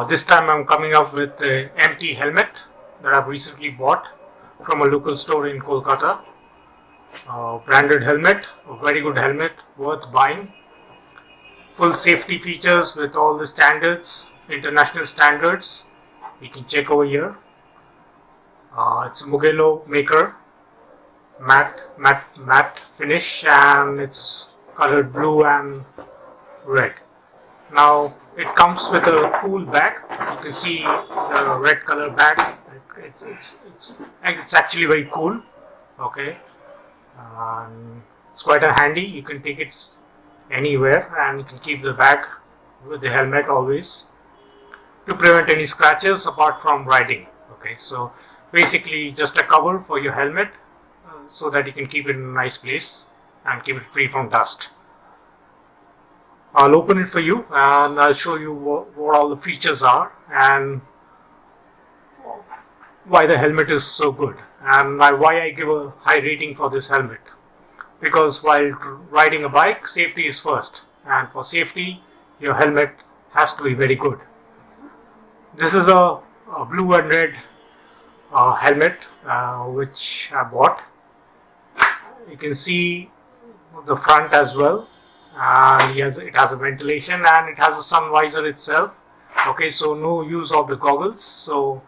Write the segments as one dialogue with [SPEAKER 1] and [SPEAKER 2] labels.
[SPEAKER 1] This time I'm coming up with the MT helmet that I've recently bought from a local store in Kolkata. Branded helmet, a very good helmet, worth buying. Full safety features with all the standards, international standards. You can check over here. It's a Mugello maker, matte finish, and it's colored blue and red. Now it comes with a cool bag. You can see the red color bag. It's actually very cool. Okay, it's quite a handy. You can take it anywhere, and you can keep the bag with the helmet always to prevent any scratches apart from riding. Okay, so basically just a cover for your helmet so that you can keep it in a nice place and keep it free from dust. I'll open it for you and I'll show you what all the features are and why the helmet is so good and why I give a high rating for this helmet. Because while riding a bike, safety is first, and for safety your helmet has to be very good. This is a blue and red helmet which I bought. You can see the front as well. It has a ventilation and it has a sun visor itself. Okay, so no use of the goggles, so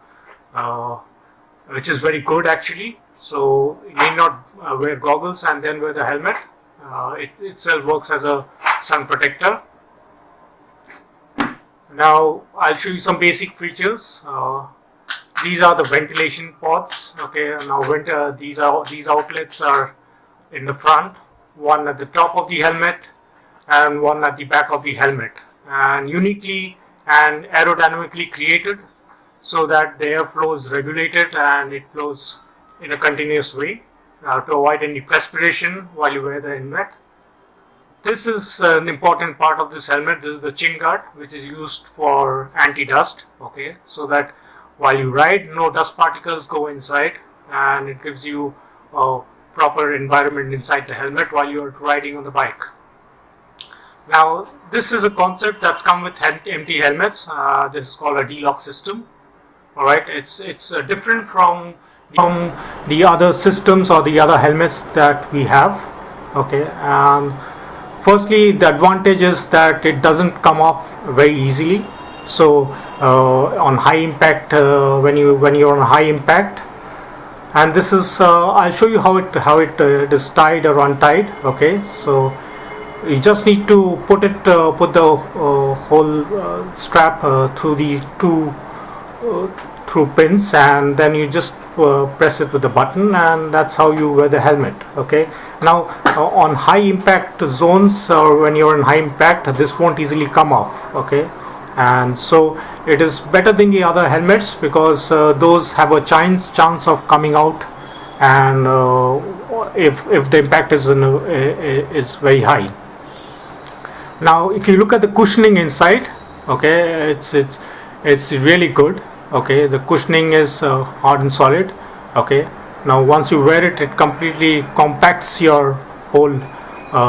[SPEAKER 1] which is very good actually. So you need not wear goggles and then wear the helmet. It itself works as a sun protector. Now I'll show you some basic features. These are the ventilation pods. Okay, now these outlets are in the front, one at the top of the helmet and one at the back of the helmet, and uniquely and aerodynamically created so that the airflow is regulated and it flows in a continuous way to avoid any perspiration while you wear the helmet. This is an important part of this helmet. This is the chin guard, which is used for anti-dust. Okay, so that while you ride, no dust particles go inside, and it gives you a proper environment inside the helmet while you're riding on the bike. Now, this is a concept that's come with MT helmets. This is called a D-lock system. All right, it's different from the other systems or the other helmets that we have. Okay, firstly, the advantage is that it doesn't come off very easily. So on high impact, when you're on high impact, and this is I'll show you how it is tied or untied. Okay, so you just need to put the whole strap through the through pins, and then you just press it with the button, and that's how you wear the helmet. Okay, now on high impact zones, or when you're in high impact, this won't easily come off. Okay, and so it is better than the other helmets because those have a chance of coming out, and if the impact is very high. Now if you look at the cushioning inside, okay, it's really good. Okay, the cushioning is hard and solid. Okay, now once you wear it, it completely compacts your whole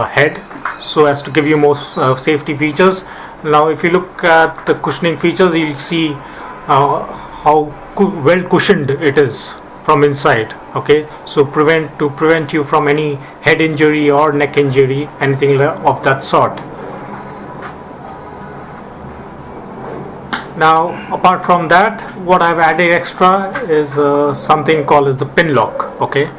[SPEAKER 1] head so as to give you more safety features. Now if you look at the cushioning features, you'll see how well cushioned it is from inside. Okay, so to prevent you from any head injury or neck injury, anything of that sort. Now apart from that, what I've added extra is something called as the pin lock. Okay,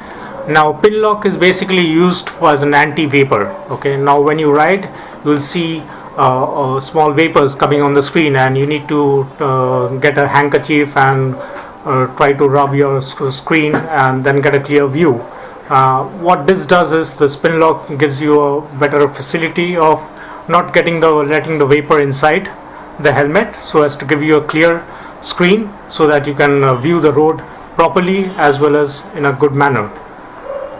[SPEAKER 1] now pin lock is basically used as an anti-vapor. Okay, now when you ride, you'll see small vapors coming on the screen, and you need to get a handkerchief and try to rub your screen and then get a clear view. What this does is the spin lock gives you a better facility of not letting the vapor inside the helmet, so as to give you a clear screen so that you can view the road properly as well as in a good manner.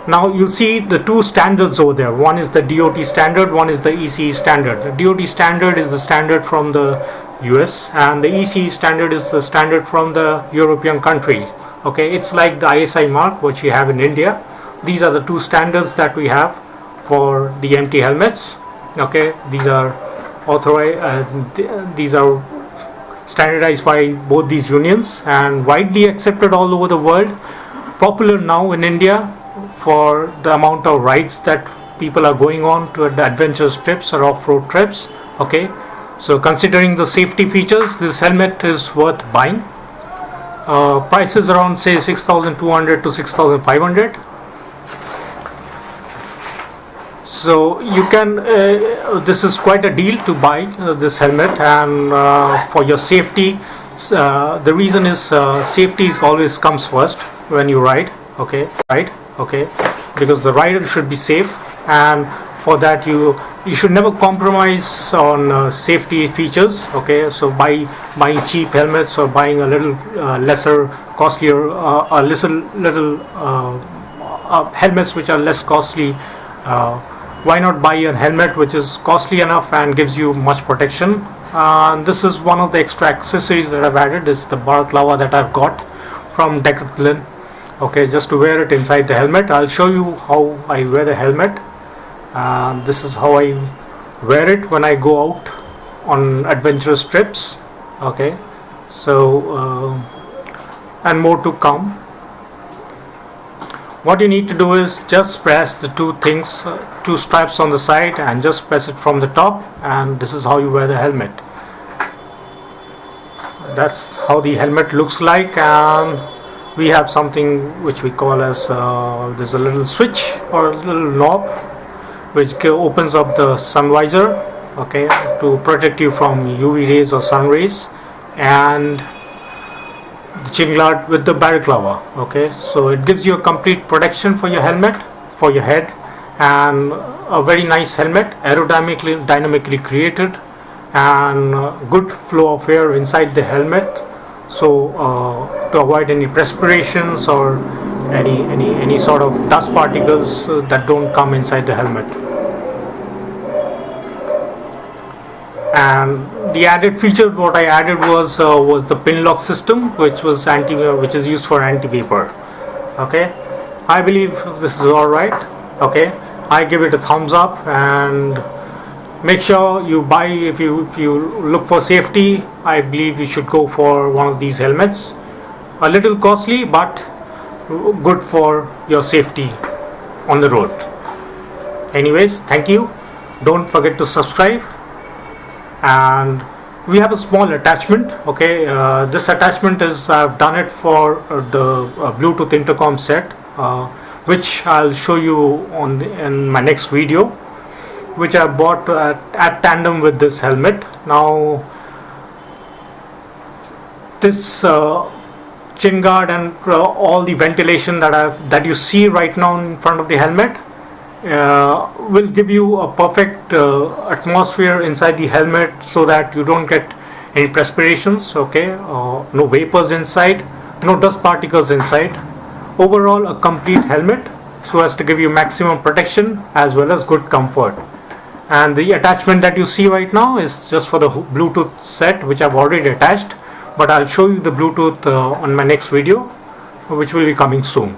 [SPEAKER 1] Now you see the two standards over there. One is the DOT standard, one is the ECE standard. The DOT standard is the standard from the US, and the ECE standard is the standard from the European country. Okay, it's like the ISI mark which we have in India. These are the two standards that we have for the MT helmets. Okay, these are authorized. These are standardized by both these unions and widely accepted all over the world. Popular now in India for the amount of rides that people are going on to adventurous trips or off-road trips. Okay, so considering the safety features, this helmet is worth buying. Price is around say 6,200 to 6,500. So you can this is quite a deal to buy this helmet, and for your safety, the reason is safety always comes first when you ride. Okay, because the rider should be safe, and for that you should never compromise on safety features. Okay, so by buying cheap helmets or buying a little lesser costlier a little helmets which are less costly, why not buy a helmet which is costly enough and gives you much protection? This is one of the extra accessories that I've added, is the balaclava that I've got from Decathlon. Okay, just to wear it inside the helmet. I'll show you how I wear the helmet. This is how I wear it when I go out on adventurous trips. Okay, so and more to come. What you need to do is just press the two straps on the side, and just press it from the top, and this is how you wear the helmet. That's how the helmet looks like, and we have something which we call as there's a little switch or a little knob which opens up the sun visor, okay, to protect you from UV rays or sun rays, and the chin guard with the balaclava. Okay, so it gives you a complete protection for your helmet, for your head, and a very nice helmet, dynamically created, and good flow of air inside the helmet, so to avoid any perspirations or any sort of dust particles that don't come inside the helmet. And the added feature what I added was the pin lock system, which is used for anti-vapor. Okay, I believe this is all right. Okay, I give it a thumbs up, and make sure you buy, if you look for safety, I believe you should go for one of these helmets. A little costly, but good for your safety on the road. Anyways, thank you. Don't forget to subscribe. And we have a small attachment. Okay, this attachment is, I've done it for the Bluetooth intercom set, which I'll show you in my next video, which I bought at tandem with this helmet. Now this chin guard and all the ventilation that you see right now in front of the helmet will give you a perfect atmosphere inside the helmet, so that you don't get any perspirations. Okay, no vapors inside, no dust particles inside. Overall, a complete helmet, so as to give you maximum protection as well as good comfort. And the attachment that you see right now is just for the Bluetooth set, which I've already attached, but I'll show you the Bluetooth on my next video, which will be coming soon.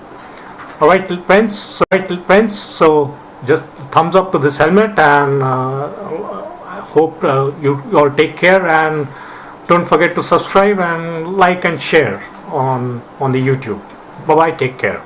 [SPEAKER 1] Alright friends, so just thumbs up to this helmet, and I hope you all take care, and don't forget to subscribe and like and share on the YouTube. Bye bye, take care.